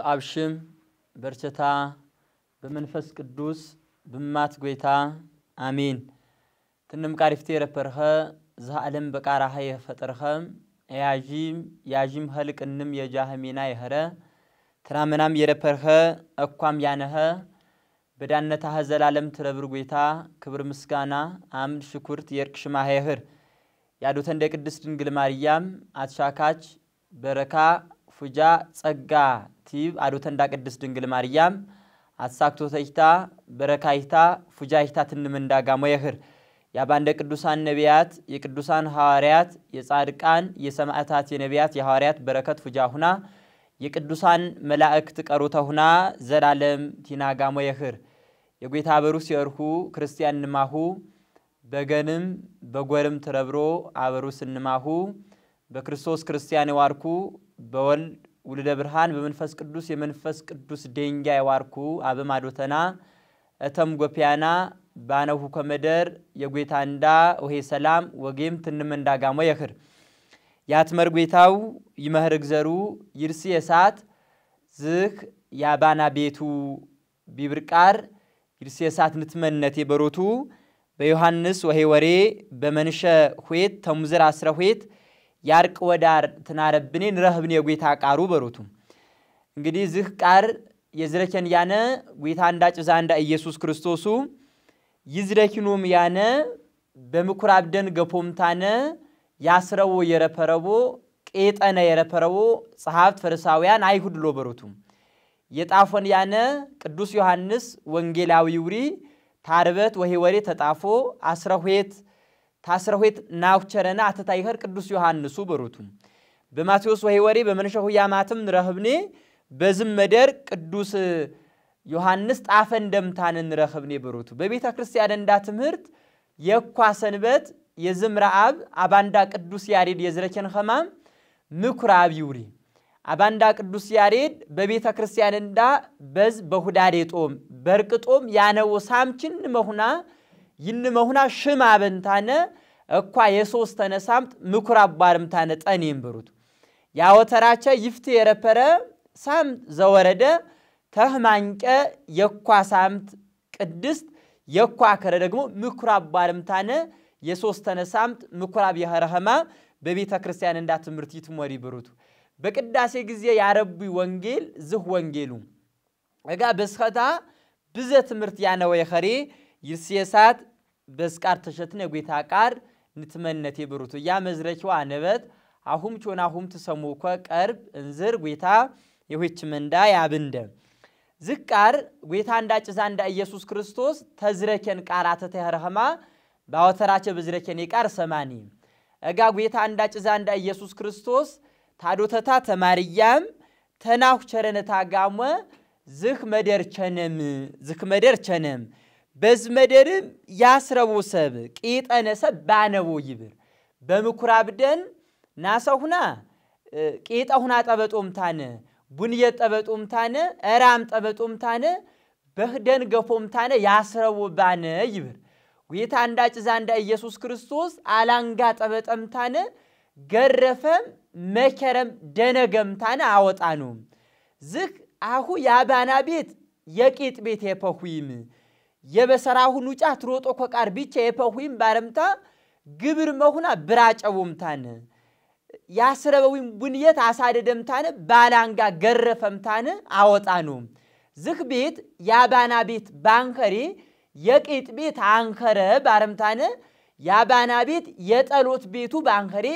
በአብሽም በርቸታ በመንፈስ ቅዱስ በማት ጎይታ አሜን ትንም ቃሪፍቴ ረፐርኸ ዘዓለም በቃራህ የፈጠርኸም ያጂም ኸልቅንም የጃህሚና ይኸረ ትራመናም የረፐርኸ አቋም ያነኸ በዳነታህ ዘላለም ትረብር ጎይታ ክብር ምስጋና አምድ ሽኩርት የርክሽማ ይኸር ያዱተ እንደ ቅድስት ድንግል ማርያም አትሻካች በረካ ፉጃ ጸጋ ቲብ አዱተ እንደ ቅድስት ድንግል ማርያም አሳክቶ ተይታ በረካይታ ፉጃይታ ትንምንዳጋሞ ይኸር ያባንደ ቅዱሳን ነቢያት የቅዱሳን ሐዋርያት የጻድቃን የሰማዕታት የነቢያት የሐዋርያት በረከት ፉጃሁና የቅዱሳን መላእክት ቀሩተሁና ዘላለም ቲናጋሞ ይኸር የጌታ በሩስ የርሁ ክርስቲያን ንማሁ በገንም በጎርም ተረብሮ አበሩስ ንማሁ በክርስቶስ ክርስቲያን ዋርኩ በወል ውልደ ብርሃን በመንፈስ ቅዱስ የመንፈስ ቅዱስ ደንጋይ ዋርኩ አበማዶተና እተም ጎፒያና ባነሁ ከመደር የጌታንዳ ወሄ ሰላም ወጌም ትንምንዳጋሞ ይኸር ያትመር ጌታው ይመህር ግዘሩ ይርሲ የሳት ዝህ ያባና ቤቱ ቢብርቃር ይርሲ የሳት ንትመነቴ በሮቱ በዮሐንስ ወሄ ወሬ በመንሸ ሆይት ተሙዝር አስረ ሆይት ያርቅ ወዳር ተናረብኔ ንረህብኔ የጌታ ቃሩ በሮቱ እንግዲህ ዝህ ቃር የዝረከን ያነ ጌታ እንዳጭ ዛንዳ ኢየሱስ ክርስቶሱ ይዝረኪኑም ያነ በምኩራብ ደን ገፖምታነ ያስረው የረፈረቦ ቄጠነ የረፈረቦ ጸሐፍት ፈሪሳውያን አይሁድ ሎበሩቱ የጣፎን ያነ ቅዱስ ዮሐንስ ወንጌላዊ ውሪ ታርበት ወሄ ወሬ ተጣፎ አስረሁት ታስረሁት ናውቸረና አተታይኸር ቅዱስ ዮሐንሱ በሩቱ በማቴዎስ ወሄ ወሬ በመንሸሁ ያማትም ንረህብኔ በዝም መደር ቅዱስ ዮሐንስ ጣፈን ደምታንን ንረህብኔ በሩቱ በቤተ ክርስቲያን እንዳ ትምህርት የኳ ሰንበት የዝምራአብ አባንዳ ቅዱስ ያሬድ የዝረከን ኸማም ምኩራብ ይውሪ አባንዳ ቅዱስ ያሬድ በቤተ ክርስቲያን እንዳ በዝ በሁዳዴ ጦም በርቅጦም ያነው ሳምችን መሁና ሽማ በንታነ እኳ የሶስት ተነሳምት ምኩራብ ባርምታነ ጠኔም በሩት ያወተራቸ ይፍት የረፐረ ሳም ዘወረደ ተህማንቀ የኳ ሳምት ቅድስት የኳ ከረ ደግሞ ምኩራብ ባርምታነ የሶስት ተነሳምት ምኩራብ የኸረህማ በቤተ ክርስቲያን እንዳ ትምህርት ይትሞሪ በሩት በቅዳሴ ጊዜ ያረቡ ወንጌል ዝህ ወንጌሉ እጋ በስኸታ ብዘ ትምህርት ያነው የኸሬ ይርሲየሳት በስቃር ተሸትነ ጌታ ቃር ንትመነቴ በሩቱ ያ መዝረኪው አነበት አሁም ቾናሁም ተሰሙኮ ቀርብ እንዝር ጌታ የሆች መንዳ ያብንደ ዝቃር ጌታ እንዳጭ ዛንዳ ኢየሱስ ክርስቶስ ተዝረከን ቃራተ ተህረህማ ባወተራቸ በዝረከን ይቃር ሰማኒ እጋ ጌታ እንዳጭ ዛንዳ ኢየሱስ ክርስቶስ ታዶተታ ተማርያም ተናሁ ቸረነታ ጋሞ ዝህ መደር ቸነም በዝመደርም ያስረቡ ሰብ ቂጠነ ሰብ ባነቦ ይብር በምኩራብደን ናሰሁና ቂጠሁና ጠበጦምታነ ቡንየ ጠበጦምታነ እራም ጠበጦምታነ በህደን ገፎምታነ ያስረቡ ባነ ይብር ጌታ እንዳጭ ዛንዳ ኢየሱስ ክርስቶስ አላንጋ ጠበጠምታነ ገረፈም መከረም ደነገምታነ አወጣኑ ዝክ አሁ ያባና ቤት የቂጥ ቤት የፈሁይም የበሰራሁ ኑጫ ትሮጦ ኮቃር ቢቻ የፈሁይም ባረምታ ግብር መሁና ብራጨውምታነ ያስረበውም ቡንየት አሳደደምታነ ባላንጋ ገረፈምታነ አወጣኑ ዝክ ቤት ያባና ቤት ባንከሪ የቂጥ ቤት አንከረ ባረምታነ ያባና ቤት የጠሎት ቤቱ ባንከሪ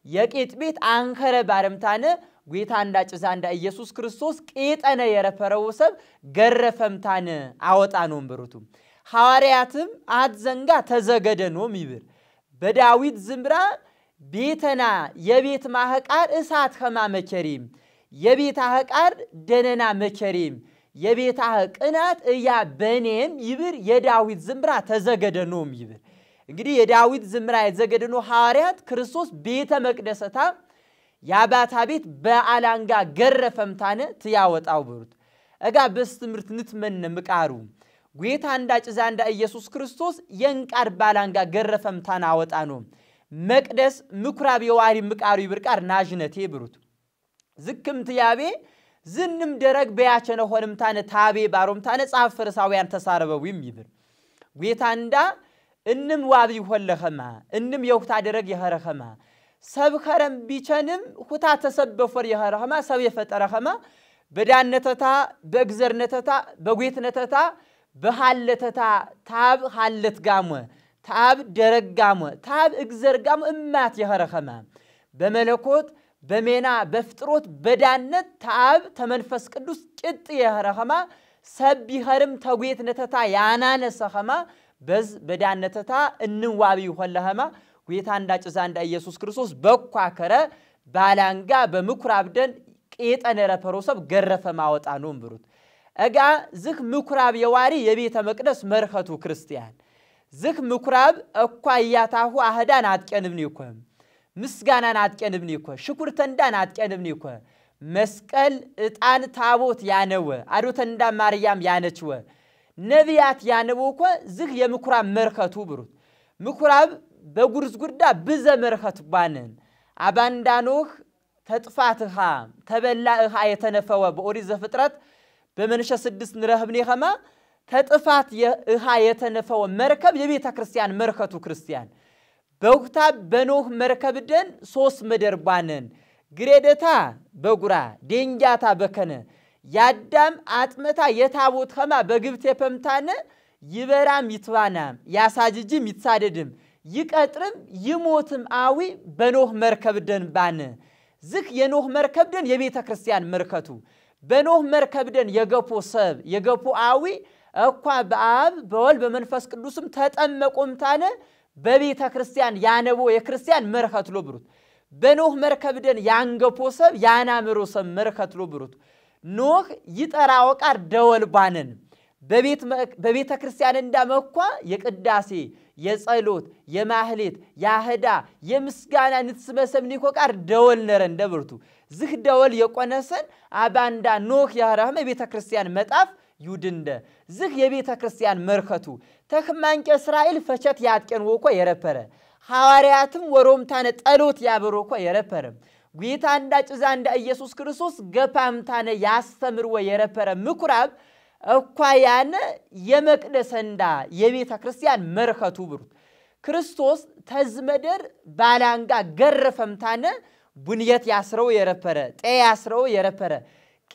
የቂጥ ቤት አንከረ ባረምታነ ጌታ እንዳጭ ዛንዳ ኢየሱስ ክርስቶስ ቄጠነ የረፈረው ሰብ ገረፈምታነ አወጣኖም በሩቱ ሐዋርያትም አትዘንጋ ተዘገደኖም ይብር በዳዊት ዝምራ ቤተና የቤት ማህቃር እሳት ኸማ መከሪም የቤት አህቃር ደነና መከሪም የቤት አህቅናት እያ በኔም ይብር የዳዊት ዝምራ ተዘገደኖም ይብር እንግዲህ የዳዊት ዝምራ የተዘገደኖ ሐዋርያት ክርስቶስ ቤተ መቅደሰታ ያባታ ቤት በአላንጋ ገረፈምታነ ትያወጣው በሩት እጋ በስትምርት ንትመነ ምቃሩ ጌታ እንዳጭ ዛንዳ ኢየሱስ ክርስቶስ የንቃር ባላንጋ ገረፈምታና አወጣኖ መቅደስ ምኩራብ የዋሪ ምቃሩ ይብርቃር ናጅነቴ ብሩት ዝክም ትያቤ ዝንም ደረግ በያቸነ ሆንም ታነ ታቤ ባሮም ታነ ጻፍ ፈሪሳውያን ተሳረበውም ይብር ጌታ እንዳ እንም ዋብ ይሆለኸማ እንም የውክታ ደረግ ይኸረኸማ ሰብ ከረም ቢቸንም ሁታ ተሰበፈር ይኸረኸማ ሰብ የፈጠረኸማ በዳነተታ በእግዘርነተታ በጌትነተታ በሐለተታ ታብ ሐለት ጋሞ ታብ ደረግ ጋሞ ታብ እግዘር ጋሞ እማት ይኸረኸማ በመለኮት በሜና በፍጥሮት በዳነት ታብ ተመንፈስ ቅዱስ ቅጥ ይኸረኸማ ሰብ ይኸርም ተጌትነተታ ያናነሰኸማ በዝ በዳነተታ እንዋብ ይሆለኸማ ጌታ እንዳጭዛ እንዳ ኢየሱስ ክርስቶስ በኳከረ ባላንጋ በምኩራብ ደን ቄጠነ ረፈሮሰብ ገረፈ ማወጣ ነው ብሩት እጋ ዝክ ምኩራብ የዋሪ የቤተ መቅደስ መርከቱ ክርስቲያን ዝክ ምኩራብ አኳያታሁ አህዳን አጥቀንብኒ እኮ ምስጋናን አጥቀንብኒ እኮ ሽኩርተንዳን አጥቀንብኒ እኮ መስቀል እጣን ታቦት ያነወ አዶተንዳ ማርያም ያነችወ ነቢያት ያነው እኮ ዝክ የምኩራብ መርከቱ ብሩት ምኩራብ በጉርዝጉርዳ በዘ መርከቱ ባነን አባንዳኖህ ተጥፋትኻ ተበላእኻ የተነፈወ በኦሪት ዘፍጥረት በመንሸ 6 ንረህብኒ ኸማ ተጥፋት የእኻ የተነፈወ መርከብ የቤተ ክርስቲያን መርከቱ ክርስቲያን በውክታ በኖህ መርከብ ደን 3 መደር ባነን ግሬደታ በጉራ ደንጃታ በከነ ያዳም አጥመታ የታቦት ኸማ በግብት የፈምታነ ይበራም ይትባናም ያሳጅጅም ይትሳደድም ይቀጥርም ይሞትም አዊ በኖህ መርከብ ደን ባነ ዝክ የኖህ መርከብ ደን የቤተ ክርስቲያን መርከቱ በኖህ መርከብ ደን የገፖ ሰብ የገፖ አዊ እኳ በአብ በወልድ በመንፈስ ቅዱስም ተጠመቆም ታነ በቤተ ክርስቲያን ያነቦ የክርስቲያን መርከት ሎብሩት በኖህ መርከብ ደን ያንገፖ ሰብ ያናምሮ ሰብ መርከት ሎብሩት ኖህ ይጠራው ቃር ደወል ባነን በቤተ ክርስቲያን እንዳመኳ የቅዳሴ የጸሎት የማህሌት ያህዳ የምስጋና ንትስበሰብኒ ኮቃር ደወል ነረ እንደብርቱ ዝህ ደወል የቆነሰን አባንዳ ኖህ ያራህመ ቤተ ክርስቲያን መጣፍ ይውድንደ ዝህ የቤተ ክርስቲያን መርከቱ ተክማንቀ እስራኤል ፈቸት ያጥቀን ወኮ የረፈረ ሐዋርያትም ወሮምታነ ጸሎት ያበሮኮ የረፈረ ጌታ እንዳጭዛ እንዳ ኢየሱስ ክርስቶስ ገፓምታነ ያስተምር ወየረፈረ ምኩራብ እኳያነ የመቅደሰንዳ የቤተ ክርስቲያን መርከቱ ብሩት ክርስቶስ ተዝመደር ባላንጋ ገረፈምታነ ቡንየት ያስረው የረፈረ ጤ ያስረው የረፈረ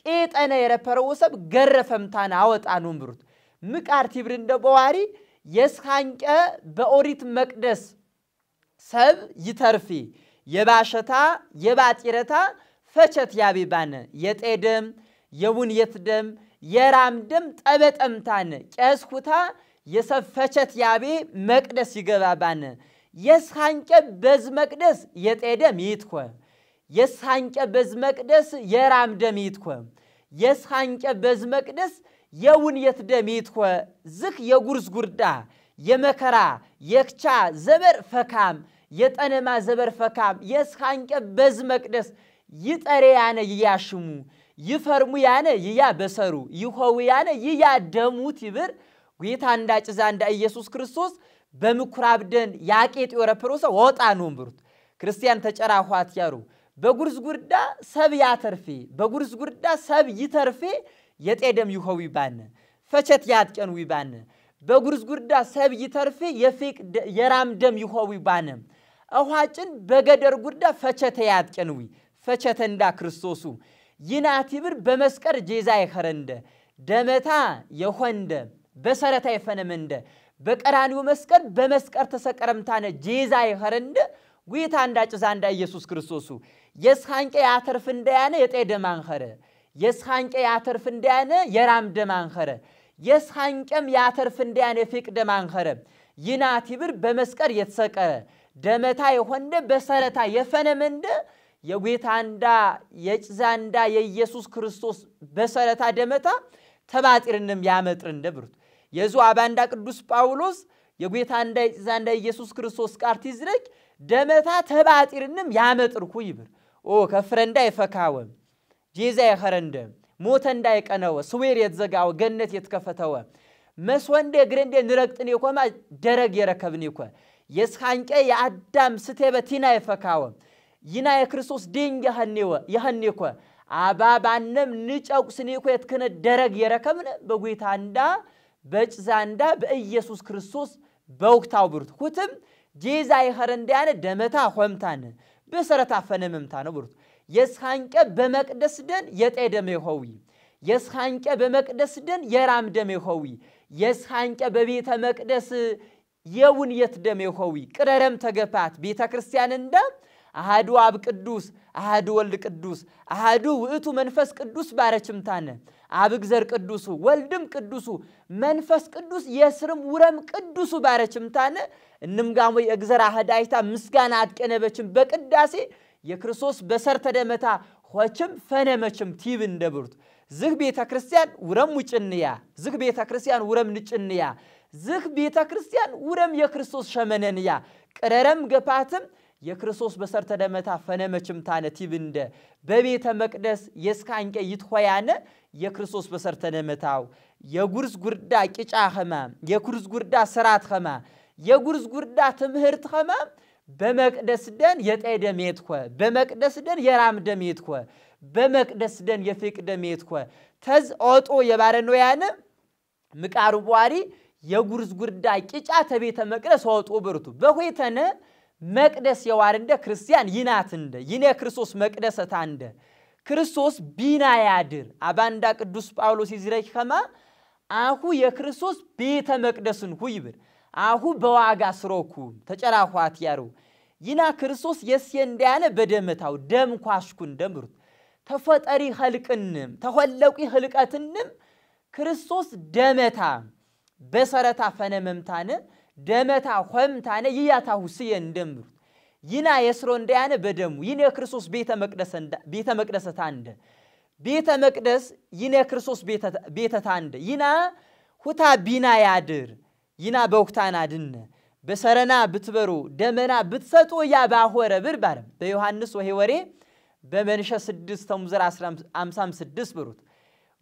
ቄጠነ የረፈረው ሰብ ገረፈምታነ አወጣኑም ብሩት ምቃርቲ ብርንደ በዋሪ የስኻንቀ በኦሪት መቅደስ ሰብ ይተርፊ የባሸታ የባጢረታ ፈቸት ያቢባነ የጤደም የቡንየት ደም የራም ደም ጠበጠምታነ ቄስኩታ የሰፈቸት ያቤ መቅደስ ይገባባነ የስኻንቀ በዝ መቅደስ የጤደም ይትኮ የስኻንቀ በዝ መቅደስ የራም ደም ይትኮ የስኻንቀ በዝ መቅደስ የውንየት ደም ይትኮ ዝክ የጉርዝ ጉርዳ የመከራ የክቻ ዘበር ፈካም የጠነማ ዘበር ፈካም የስኻንቀ በዝ መቅደስ ይጠሬ ያነ ይያሽሙ ይፈርሙ ያነ ይያ በሰሩ ይሆው ያነ ይያ ደሙት ይብር ጌታ እንዳጭዛ እንዳ ኢየሱስ ክርስቶስ በምኩራብ ደን ያቄጥ ወረፈሮሰ ወጣ ነው ብሩት ክርስቲያን ተጨራኋት ያሩ በጉርዝ ጉርዳ ሰብ ያተርፌ በጉርዝ ጉርዳ ሰብ ይተርፌ የጤደም ይሆው ይባነ ፈቸት ያጥቀን ይባነ በጉርዝ ጉርዳ ሰብ ይተርፌ የፊቅ የራም ደም ይሆው ይባነ አዋጭን በገደር ጉርዳ ፈቸተ ያጥቀን ፈቸተ እንዳ ክርስቶሱ ይናቲብር በመስቀር ጄዛ ይኸረንደ ደመታ የሆንደ በሰረታ ይፈነመንደ በቀራኒው መስቀር በመስቀር ተሰቀረምታነ ጄዛ ይኸረንደ ጌታ እንዳጭዛ እንዳ ኢየሱስ ክርስቶሱ የስኻንቀ ያተርፍ እንደያነ የጤደም አንኸረ የስኻንቀ ያተርፍ እንደያነ የራም ደም አንኸረ የስኻንቀም ያተርፍ እንደያነ የፊቅ ደም አንኸረ ይናቲብር በመስቀር የተሰቀረ ደመታ የሆንደ በሰረታ የፈነመንደ የጌታ እንዳ የጭዛንዳ የኢየሱስ ክርስቶስ በሰረታ ደመታ ተባጢርንም ያመጥር እንደብሩት የዙ አባንዳ ቅዱስ ጳውሎስ የጌታ እንዳ የጭዛንዳ ኢየሱስ ክርስቶስ ቃርቲ ዝረክ ደመታ ተባጢርንም ያመጥርኩ ይብር ከፍረንዳ ይፈካው ጄዛ ይኸረንደ ሞተ እንዳይቀነው ስዌር የተዘጋው ገነት የተከፈተው መስወንደ ግረንደ ንረቅጥን ይቆማ ደረግ የረከብን ይቆ የስኻንቀ የአዳም ስተበቲና ይፈካው ይና የክርስቶስ ድንግ ይህኔኮ አባባንም ንጨቁስኒ ኮት ከነ ደረግ የረከብነ በጌታንዳ በጭዛንዳ በኢየሱስ ክርስቶስ በወቅታው ብሩት ሁትም ጄዛ ይኸረንዳነ ደመታ ሆምታነ በሰረታ ፈነምምታ ነው ብሩት የስኻንቀ በመቅደስ ደን የጤደም ይሆዊ የስኻንቀ በመቅደስ ደን የራም ደም ይሆዊ የስኻንቀ በቤተ መቅደስ የውን የትደም ይሆዊ ቅረረም ተገፋት ቤተ ክርስቲያን እንደ አሃዱ አብ ቅዱስ አሃዱ ወልድ ቅዱስ አሃዱ ውእቱ መንፈስ ቅዱስ ባረችምታነ አብ እግዚአብሔር ቅዱሱ ወልድም ቅዱሱ መንፈስ ቅዱስ የስርም ውረም ቅዱሱ ባረችምታነ እንምጋሞ የእግዚአብሔር አህዳይታ ምስጋና አጥቀነበችም በቅዳሴ የክርስቶስ በሰርተ ደመታ ሆችም ፈነመችም ቲብ እንደብሩት ዝግ ቤተ ክርስቲያን ውረም ውጭንያ ዝግ ቤተ ክርስቲያን ውረም ንጭንያ ዝግ ቤተ ክርስቲያን ውረም የክርስቶስ ሸመነንያ ቅረረም ገፋትም የክርስቶስ በሰርተ ደመታ ፈነመችም ታነ ቲብ እንደ በቤተ መቅደስ የስካንቀ ይትሆያነ የክርስቶስ በሰርተ ደመታው የጉርዝ ጉርዳ ቂጫ ኸማ የጉርዝ ጉርዳ ስራት ኸማ የጉርዝ ጉርዳ ትምህርት ኸማ በመቅደስ ደን የጤደም የትኮ በመቅደስ ደን የራም ደም የትኮ በመቅደስ ደን የፍቅ ደም የትኮ ተዝ ኦጦ የባረነው ያነ ምቃሩ ቧሪ የጉርዝ ጉርዳ ቂጫ ተቤተ መቅደስ ኦጦ ብርቱ በሆይተነ መቅደስ የዋርንደ ክርስቲያን ይናትንደ ይኔ ክርስቶስ መቅደሰታ እንደ ክርስቶስ ቢና ያድር አባንዳ ቅዱስ ጳውሎስ ይዝረክ ከማ አሁ የክርስቶስ ቤተ መቅደስን ሁይብር አሁ በዋጋ ስሮኩ ተጨራኳት ያሩ ይና ክርስቶስ የስየንዳያነ በደመታው ደም ኳሽኩን ደምሩት ተፈጠሪ ኸልቅንም ተኸለቂ ኸልቀትንም ክርስቶስ ደመታ በሰረታ ፈነመምታነ ደመታ ሆምታነ ይያታው ሲየን ደምሩት ይና የስሮ እንዳያነ በደሙ ይኔ ክርስቶስ ቤተ መቅደሰታ እንደ ቤተ መቅደስ ይኔ ክርስቶስ ቤተ ታንደ ይና ሁታ ቢና ያድር ይና በወቅታና ድነ በሰረና ብትበሩ ደመና ብትሰጡ ያ ባሆረ ብርባር በዮሐንስ ወሄወሬ በመንሸ 6 ተሙዘር 56 ብሩት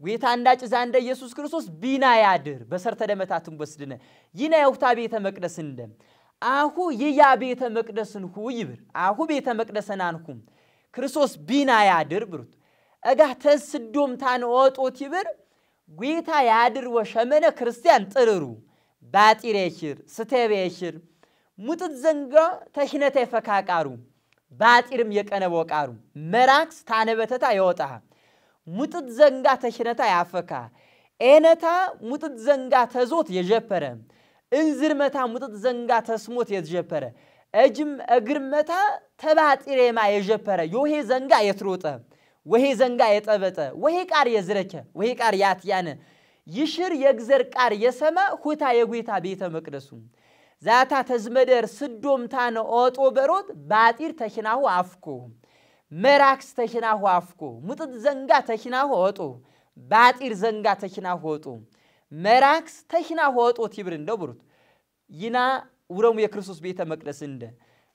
ጌታ እንዳጭ ዛንደ ኢየሱስ ክርስቶስ ቢና ያድር በሰርተ ደመታቱን ወስድነ ይና የውታ ቤተ መቅደስ እንደ አሁ ይያ ቤተ መቅደስን ሁይብር አሁ ቤተ መቅደስናንኩም ክርስቶስ ቢና ያድር ብሩት አጋ ተስዶም ታን ወጦት ይብር ጌታ ያድር ወሸመነ ክርስቲያን ጥርሩ ባጢሬሽር ስተቤሽር ሙጥት ዘንጋ ተሽነተ ፈካቃሩ ባጢርም የቀነበቃሩ መራክስ ታነበተታ ይወጣ ሙጥት ዘንጋ ተሽነታ ያፈካ ኤነታ ሙጥት ዘንጋ ተዞት የጀፈረ እንዝርመታ ሙጥት ዘንጋ ተስሞት የጀፈረ እጅም እግርመታ ተባጢሬማ የጀፈረ ዮሄ ዘንጋ የትሮጠ ወሄ ዘንጋ የጠበጠ ወሄ ቃር የዝረከ ወሄ ቃር ያትያነ ይሽር የግዘር ቃር የሰማ ሁታ የጌታ ቤተ መቅደሱ ዛታ ተዝመደር ስዶምታነ ኦጦ በሮት ባጢር ተሽናሁ አፍኮ መራክስ ተሽናሁ አፍኮ ሙጥት ዘንጋ ተሽናሁ ኦጦ ባጢር ዘንጋ ተሽናሁ ኦጦ መራክስ ተሽናሁ ኦጦ ትብር እንደው ብሩት ይና ውረሙ የክርስቶስ ቤተ መቅደስ እንደ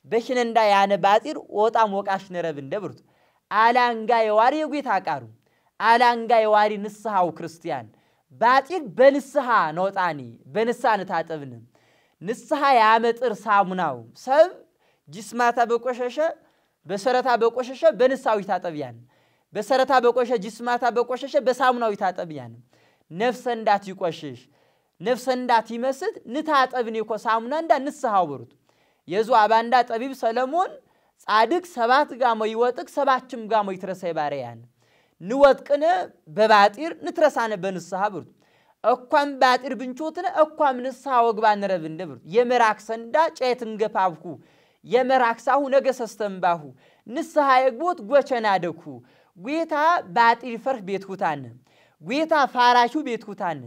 በሽነንዳ ያነ ባጢር ኦጣም ወቃሽ ነረብ እንደ ብሩት አላንጋ የዋሪ የጌታ ቃሩ አላንጋ የዋሪ ንስሐው ክርስቲያን ባጢር በንስሐ ነውጣኒ በንስሐ ታጠብነ ንስሐ ያመጥር ሳሙናው ሰብ ጅስማታ በቆሸሸ በሰረታ በቆሸሸ በንስሐው ይታጠብያን በሰረታ በቆሸ ጅስማታ በቆሸሸ በሳሙናው ይታጠብያን ነፍስ እንዳት ይቆሽሽ ነፍስ እንዳት ይመስድ ንታጠብኒ እኮ ሳሙና እንዳ ንስሐው ብሩት የዙ አባንዳ ጠቢብ ሰለሞን ጻድቅ ሰባት ጋሞ ይወጥቅ ሰባችም ጋሞ ይትረሳይ ባሪያን ንወጥቅነ በባጢር ንትረሳነ በንስሐ ብሩት እኳም ባጢር ብንቾትነ እኳም ንስሐ ወግባ ነረብ እንደብሩት የመራክሰንዳ ጨየትን ገፋብኩ የመራክሳሁ ነገሰስተምባሁ ንስሐ የግቦት ጎቸናደኩ ጌታ ባጢር ፈርህ ቤትኩታነ ጌታ ፋራሹ ቤትኩታነ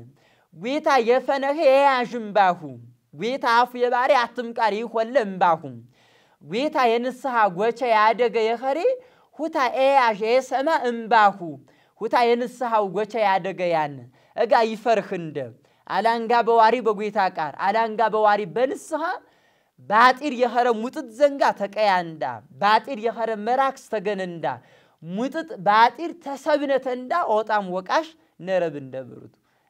ጌታ የፈነህ ያጅምባሁ ጌታ አፍ የባሪ አትምቃሪ ሆለምባሁ ጌታ የንስሐ ጎቸ ያደገ የኸሪ ሁታ ኤያዥ የሰማ እምባሁ ሁታ የንስሐው ጎቸ ያደገ ያን እጋ ይፈርህ እንደ አላንጋ በዋሪ በጌታ ቃር አላንጋ በዋሪ በንስሐ ባጢር የኸረ ሙጥት ዘንጋ ተቀያንዳ ባጢር የኸረ መራክስ ተገነንዳ ሙጥት ባጢር ተሰብነተንዳ ኦጣም ወቃሽ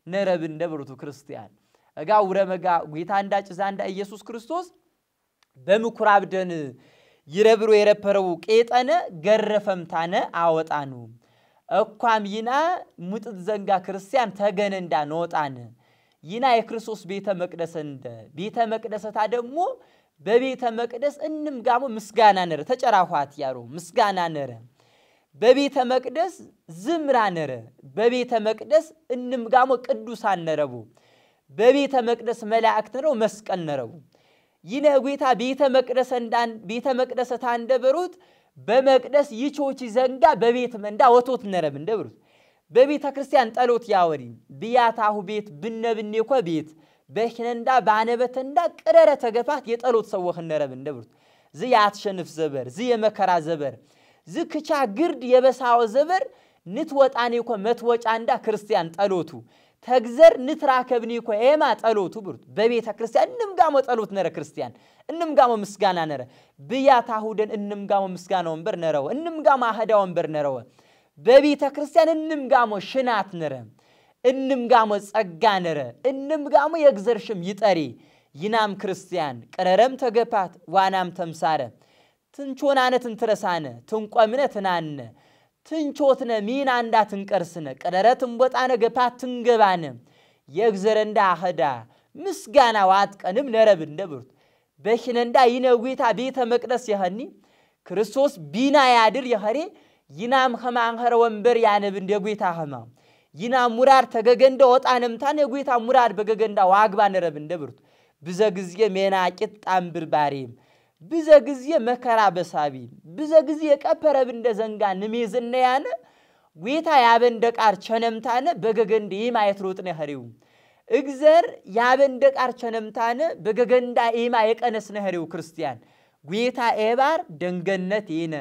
ነረብ እንደብሩቱ ክርስቲያን እጋ ውረመጋ ጌታ እንዳጭ ዛንዳ ኢየሱስ ክርስቶስ በምኩራብ ደን ይረብሮ የረፐረው ቄጠነ ገረፈምታነ አወጣኑ እኳም ይና ሙጥት ዘንጋ ክርስቲያን ተገነንዳ ነውጣን ይና የክርስቶስ ቤተ መቅደስ እንደ ቤተ መቅደስታ ደግሞ በቤተ መቅደስ እንም ጋሞ ምስጋና ነረ ተጨራኋት ያሩ ምስጋና ነረ በቤተ መቅደስ ዝምራ ነረ በቤተ መቅደስ እንም ጋሞ ቅዱሳን ነረቡ በቤተ መቅደስ መላእክት ነው መስቀል ነረቡ ይነ ጌታ ቤተ መቅደስ እንዳን ቤተ መቅደስ ታንደበሩት በመቅደስ ይቾች ዘንጋ በቤት መንዳ ወቶት ነረብ እንደብሩት በቤተ ክርስቲያን ጸሎት ያወሪ ቢያታሁ ቤት ብነብኔኮ ቤት በሽነንዳ ባነበተንዳ ቅረረ ተገፋት የጸሎት ሰውህ ነረብ እንደብሩት ዚ ያትሸንፍ ዘበር ዚ የመከራ ዘበር ዚ ክቻ ግርድ የበሳው ዘበር ንትወጣኔኮ መትወጫንዳ ክርስቲያን ጸሎቱ ተግዘር ንትራከብኒኮ ኤማ ጸሎቱ ብሩት በቤተ ክርስቲያን እንምጋሞ ጸሎት ነረ ክርስቲያን እንምጋሞ ምስጋና ነረ ቢያታሁደን እንምጋሞ ምስጋና ወንበር ነረው እንምጋሞ አህዳ ወንበር ነረው በቤተ ክርስቲያን እንምጋሞ ሽናት ነረ እንምጋሞ ጸጋ ነረ እንምጋሞ የግዘርሽም ይጠሪ ይናም ክርስቲያን ቀረረም ተገፓት ዋናም ተምሳረ ትንቾናነት እንትረሳነ ትንቆምነ ትናነ ትንቾትነ ሚና እንዳትንቀርስነ ቀረረትም ወጣነ ገፓት ትንገባነ የግዘረንዳ አህዳ ምስጋና ዋጥቀንም ነረብ እንደብሩት በሽነንዳ ይነዊታ ቤተ መቅደስ ይኸኒ ክርስቶስ ቢና ያድር ይኸሬ ይናም ኸማንኸረ ወንበር ያነብ እንደጌታ ኸማ ይናም ሙራር ተገገንደ ወጣነምታን የጌታ ሙራር በገገንዳ ዋግባ ነረብ እንደብሩት ብዘግዚየ ሜናቂት ጣምብርባሪም ብዘግዚየ መከራ በሳቢ ብዘግዚየ ቀፈረብ እንደዘንጋ ንሜዝነ ያነ ጌታ ያበንደቃር ቸነምታነ በገገንደ ይማየት ሮጥነ ኸሪው እግዚአብሔር ያበንደቃር ቸነምታነ በገገንዳ ይማ የቀነስነ ኸሪው ክርስቲያን ጌታ ኤባር ደንገነት ይነ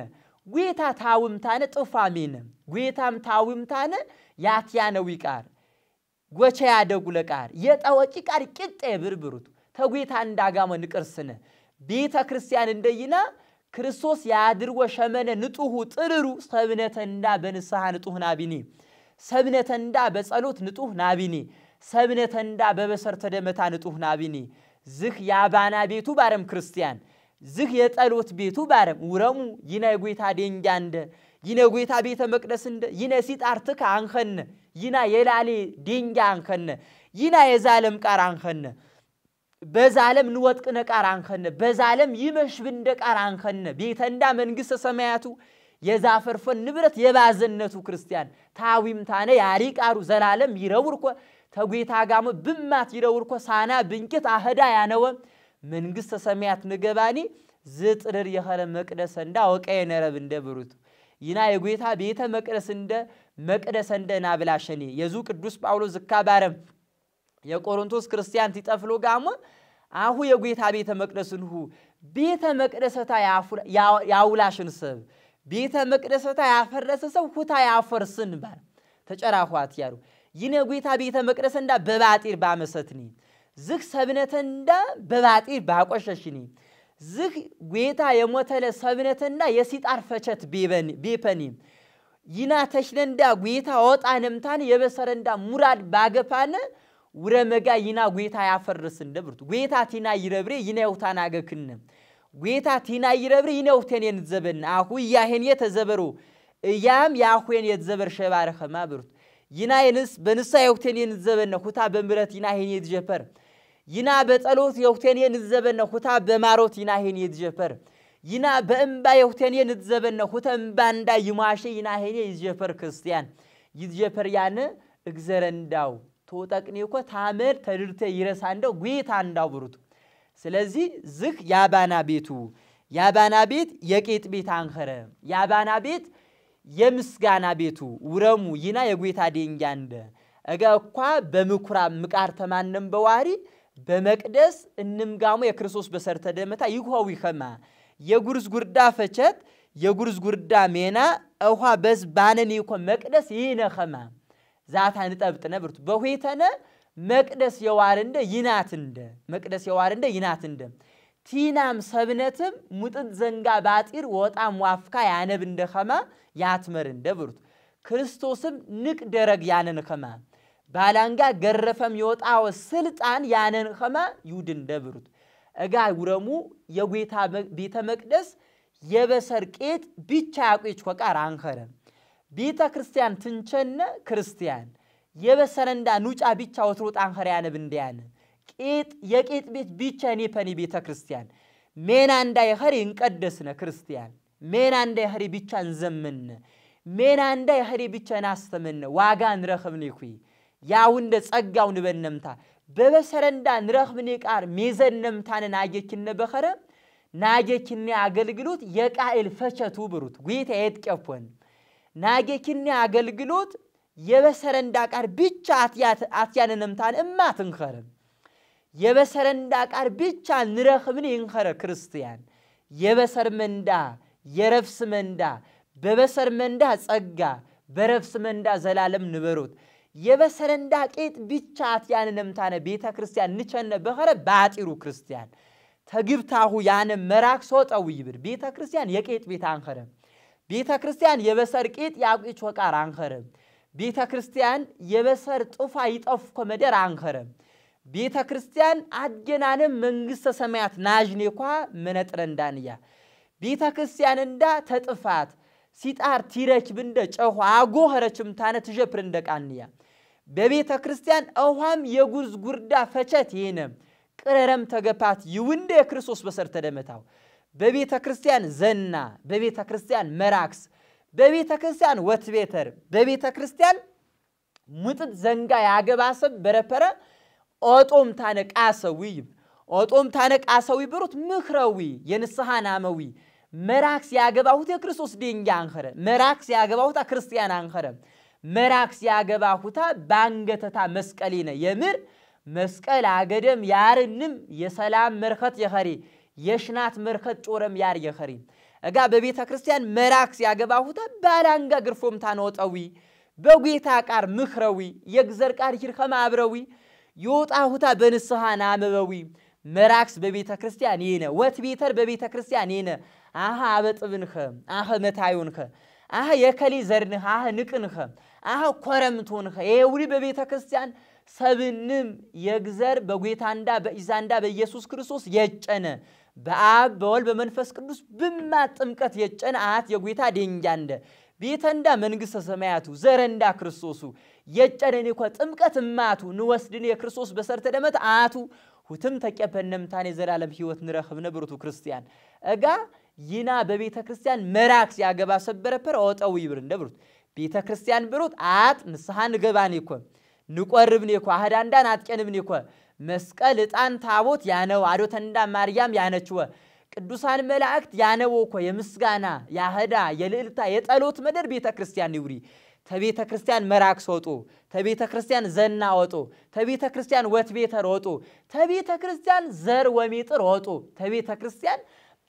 ጌታ ታውምታነ ጥፋሚነ ጌታም ታውምታነ ያትያነው ይቃር ጎቻ ያደጉለቃር የጣወጪ ቃር ቅጤ ብርብሩት ተጌታ እንዳጋመ ንቅርስነ ቤተ ክርስቲያን እንደይና ክርስቶስ ያድርወ ሸመነ ንጡሁ ጥርሩ ሰብነተንዳ በንስሐ ንጡህ ናቢኒ ሰብነተንዳ በጸሎት ንጡህ ናቢኒ ሰብነተንዳ በበሰርተ ደመታ ንጡህ ናቢኒ ዝህ ያባና ቤቱ ባረም ክርስቲያን ዝህ የጸሎት ቤቱ ባረም ውረሙ ይነ ጌታ ደንጃንደ ይነ ጌታ ቤተ መቅደስ እንደ ይነ ሲጣርትካ አንኸነ ይና የላሌ ደንጃ አንኸነ ይና የዛለም ቃር አንኸነ በዛለም ንወጥቅ ነቃር አንኸነ በዛለም ይመሽብ እንደቃር አንኸነ ቤተንዳ መንግስተ ሰማያቱ የዛፈርፈን ንብረት የባዘነቱ ክርስቲያን ታዊምታነ ያሪቃሩ ዘላለም ይረውርኮ ተጌታ ጋሞ ብማት ይረውርኮ ሳና ብንቂት አህዳ ያነወ መንግስተ ሰማያት ንገባኒ ዝጥርር የኸረ መቅደስ እንዳ ወቀየ ነረብ እንደብሩት ይና የጌታ ቤተ መቅደስ እንደ መቅደስ እንደ ናብላሸኒ የዙ ቅዱስ ጳውሎስ ዝካባረም የቆሮንቶስ ክርስቲያን ትጠፍሎ ጋሞ አሁ የጌታ ቤተ መቅደስንሁ ቤተ መቅደስታ ያውላሽን ሰብ ቤተ መቅደስታ ያፈረሰ ሰው ሁታ ያፈርስን ባር ተጨራኋት ያሩ ይነ ጌታ ቤተ መቅደስ እንዳ በባጢር ባመሰትኒ ዝህ ሰብነተንዳ በባጢር ባቆሸሽኒ ዝህ ጌታ የሞተለ ሰብነተንዳ የሲጣር ፈቸት ቢፐኒ ይና ተሽለንዳ ጌታ ወጣነምታን የበሰረንዳ ሙራድ ባገፋነ ውረመጋ ይና ጌታ ያፈርስ እንደብርቱ ጌታ ቲና ይረብሬ ይና ይውታና ገክነ ጌታ ቲና ይረብሬ ይና ይውተኔን ዘበና አሁ ያሄን የተዘበሩ ያም ያሁን የተዘበር ሸባረ ኸማብሩት ይና ይንስ በንሳ ይውተኔን ዘበና ሁታ በምረት ይና ሄን ይትጀፈር ይና በጸሎት ይውተኔን ዘበና ሁታ በማሮት ይና ሄን ይትጀፈር ይና በእምባ ይውተኔን ዘበና ሁታ እምባንዳ ይማሽ ይና ሄን ይትጀፈር ክርስቲያን ይትጀፈር ያነ እግዚአብሔርንዳው ተወጣቅኔኮ ታመር ተድርተ ይረሳንደው ጌታ እንዳው ብሩት ስለዚህ ዝህ ያባና ቤት የቄጥ ቤት አንኸረ ያባና ቤት የምስጋና ቤቱ ውረሙ ይና የጌታ ደንጃንደ አጋኳ በምኩራ ምቃር ተማነም በዋሪ በመቅደስ እንምጋሙ የክርስቶስ በሰርተ ደመታ ይሁው ይኸማ የጉርዝ ጉርዳ ፈቸት የጉርዝ ጉርዳ ሜና አውሃ በዝ ባነኒኮ መቅደስ ይነኸማ ዛታ ንጠብጥ ነብርቱ በሁይተነ መቅደስ የዋርንደ ይናትንደ ቲናም ሰብነትም ሙጥት ዘንጋ ባጢር ወጣም ዋፍካ ያነብ እንደኸማ ያትመር እንደብሩት ክርስቶስም ንቅ ደረግ ያነን ኸማ ባላንጋ ገረፈም ይወጣው ስልጣን ያነን ኸማ ይውድ እንደብሩት እጋ ውረሙ የጌታ ቤተ መቅደስ የበሰርቄት ብቻ ያቆይች ወቃር አንኸረ ቤተ ክርስቲያን ትንቸነ ክርስቲያን የበሰረንዳ ኑጫ ብቻ ወትሮጥ አንኸሪያነ ብንዲያን ቄጥ የቄጥ ቤት ብቻ ኔፈኒ ቤተ ክርስቲያን ሜና እንዳይኸሪ እንቀደስነ ክርስቲያን ሜና እንዳይኸሪ ብቻ እንዘምነ ሜና እንዳይኸሪ ብቻ ናስተምነ ዋጋ እንረኽብኒ ኩይ ያው እንደ ጸጋው ንበነምታ በበሰረንዳ ንረኽብኒ ቃር ሜዘነምታነ ናጌኪነ በኸረ ናጌኪነ አገልግሎት የቃኤል ፈቸቱ ብሩት ጌታ የትቀፈን ናጌኪነ አገልግሎት የበሰረንዳ ቃር ብቻ አትያነምታነ እማትንኸረ የበሰረንዳ ቃር ብቻ ንረኽብኒ እንኸረ ክርስቲያን የበሰር መንዳ የረፍስ መንዳ በበሰር መንዳ ጸጋ በረፍስ መንዳ ዘላለም ንበሩት የበሰረንዳ ቄጥ ብቻ አትያነምታነ ቤተ ክርስቲያን ንቸነ በኸረ ባጢሩ ክርስቲያን ተግብታሁ ያነ መራክ ሶጠው ይብር ቤተ ክርስቲያን የቄጥ ቤት አንኸረ ቤተ ክርስቲያን የበሰር ቄጥ ያቁጭ ወቃር አንኸረ ቤተ ክርስቲያን የበሰር ጥፋ ይጠፍኮ መደር አንኸረ ቤተ ክርስቲያን አገናነ መንግስተ ሰማያት ናጅኔኳ መነጥረንዳንያ ቤተ ክርስቲያን እንዳ ተጥፋት ሲጣር ቲረች ብንደ ጨሁ አጎኸረችም ታነ ትጀፕር እንደቃንያ በቤተ ክርስቲያን አውሃም የጉዝ ጉርዳ ፈቸት ይነ ቅረረም ተገፓት ይውንደ የክርስቶስ በሰር ተደመታው በቤተ ክርስቲያን ዘና በቤተ ክርስቲያን መራክስ በቤተ ክርስቲያን ወትቤተር በቤተ ክርስቲያን ሙጥት ዘንጋ ያገባሰብ በረፐረ ኦጦም ታነቃሰዊ ብሩት ምክራዊ የንስሐና አመዊ መራክስ ያገባሁት የክርስቶስ ደንጋ አንኸረ መራክስ ያገባሁት ክርስቲያን አንኸረ መራክስ ያገባሁት ባንገተታ መስቀሊነ የምር መስቀል አገደም ያርንም የሰላም መርከት የኸሪ የሽናት መርከት ጮረም ያር የኸሪ እጋ በቤተ ክርስቲያን መራክስ ያገባሁት ባላንጋ ግርፎም ታኖጣዊ በጌታ ቃር ምክራዊ የግዘር ቃር ይርከማ አብረዊ ይወጣሁታ በንስሐና አመበዊ መራክስ በቤተ ክርስቲያን ይነ ወትቤተር በቤተ ክርስቲያን ይነ አሃ አበጥብንኸ አሃ መታዩንኸ አሃ የከሊ ዘርንኸ አሃ ንቅንኸ አሃ ኮረምቶንኸ የውሪ በቤተ ክርስቲያን ሰብንም የግዘር በጌታንዳ በኢዛንዳ በኢየሱስ ክርስቶስ የጨነ በአብ በወልድ በመንፈስ ቅዱስ በማጥምቀት የጨነ አት የጌታ ደንጃንደ ቤተንዳ መንግስተ ሰማያቱ ዘረንዳ ክርስቶሱ የጨነኔ እኮ ጥምቀት ማቱ ንወስድኔ የክርስቶስ በሰርተ ደመት አቱ ሁትም ተቀበነምታኔ ዘላለም ህይወት ንረኽብ ነብሩቱ ክርስቲያን እጋ ይና በቤተ ክርስቲያን መራክስ ያገባ ሰበረፐር አወጣው ይብር እንደብሩት ቤተ ክርስቲያን ብሩት አት ንስሐን ገባኔ እኮ ንቆርብኔ እኮ አህዳንዳን አጥቀንብኔ እኮ መስቀል ዕጣን ታቦት ያነው አዶተንዳ ማርያም ያነችው ቅዱሳን መላእክት ያነው እኮ የምስጋና ያህዳ የልዕልታ የጸሎት መደር ቤተ ክርስቲያን ይውሪ ተቤተ ክርስቲያን መራክስ ወጡ ተቤተ ክርስቲያን ዘና ወጡ ተቤተ ክርስቲያን ወትቤተር ወጡ ተቤተ ክርስቲያን ዘር ወሚጥር ወጡ ተቤተ ክርስቲያን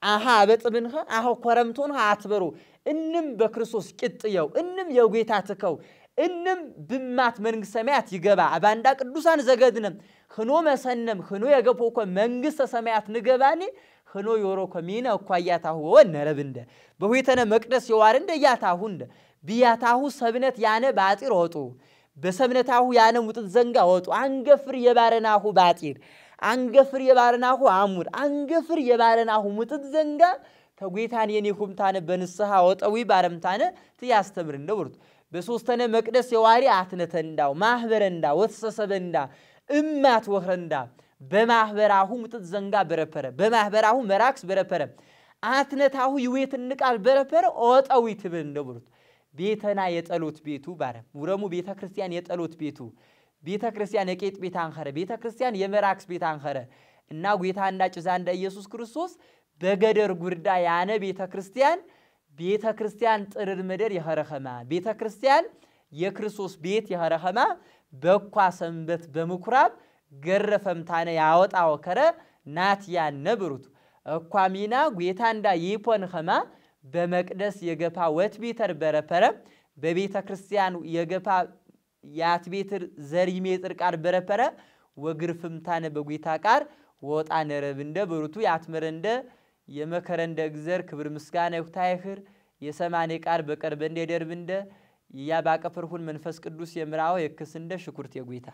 አሃ በጥብንኸ አሃ ኮረምቶንኸ አትበሩ እንም በክርስቶስ ቅጥየው እንም የጌታ ተከው እንም ብማት መንግስተ ሰማያት ይገባ አባንዳ ቅዱሳን ዘገድነም ኽኖ መሰነም ኽኖ የገፖኮ መንግስተ ሰማያት ንገባኒ ኽኖ ዮሮኮ ሚና እኳያታሁ ወነረብንደ በሁይተነ መቅደስ የዋርንደ ያታሁንደ ቢያታሁ ሰብነት ያነ ባጢር ወጡ በሰብነታሁ ያነ ሙጥት ዘንጋ ወጡ አንገፍር የባረናሁ ባጢር አንገፍር የባረናሁ አሙር አንገፍር የባረናሁ ሙጥት ዘንጋ ተጌታን የኔኩምታነ በንስሐ ወጣዊ ባረምታነ ትያስተምር እንደውርት በሶስተነ መቅደስ የዋሪ አትነተንዳው ማህበረንዳ ወተሰሰበንዳ እማት ወኽረንዳ በማህበራሁ ሙጥት ዘንጋ በረፐረ በማህበራሁ መራክስ በረፐረ አትነታሁ ይዌትንቃል በረፐረ ወጣዊ ትብል እንደውርት ቤተና የጸሎት ቤቱ ባረ ውረሙ ቤተ ክርስቲያን የጸሎት ቤቱ ቤተ ክርስቲያን የቄጥ ቤት አንኸረ ቤተ ክርስቲያን የመራክስ ቤት አንኸረ እና ጌታ እንዳጭዛ እንደ ኢየሱስ ክርስቶስ በገደር ጉርዳ ያነ ቤተ ክርስቲያን ጥርር መደር የኸረኸማ ቤተ ክርስቲያን የክርስቶስ ቤት የኸረኸማ በኳ ሰንበት በመኩራብ ገረፈምታነ ያወጣው ከረ ናትያ ነብሩት እኳሚና ጌታ እንዳ ይፖንኸማ በመቅደስ የገፓ ወትቤተር በረፐረ በቤተ ክርስቲያን የገፓ ያትቤተር ዘሪሜጥር ቃር በረፐረ ወግርፍምታነ በጌታ ቃር ወጣ ነረብንደ ብሩቱ ያትመረንደ የመከረንደ እግዚአብሔር ክብር ምስጋና ይሁታይኽር የሰማኔ ቃር በቀርበንደ ደርብንደ ያባቀፈርሁን መንፈስ ቅዱስ የምራው የክስንደ ሽኩርት የጌታ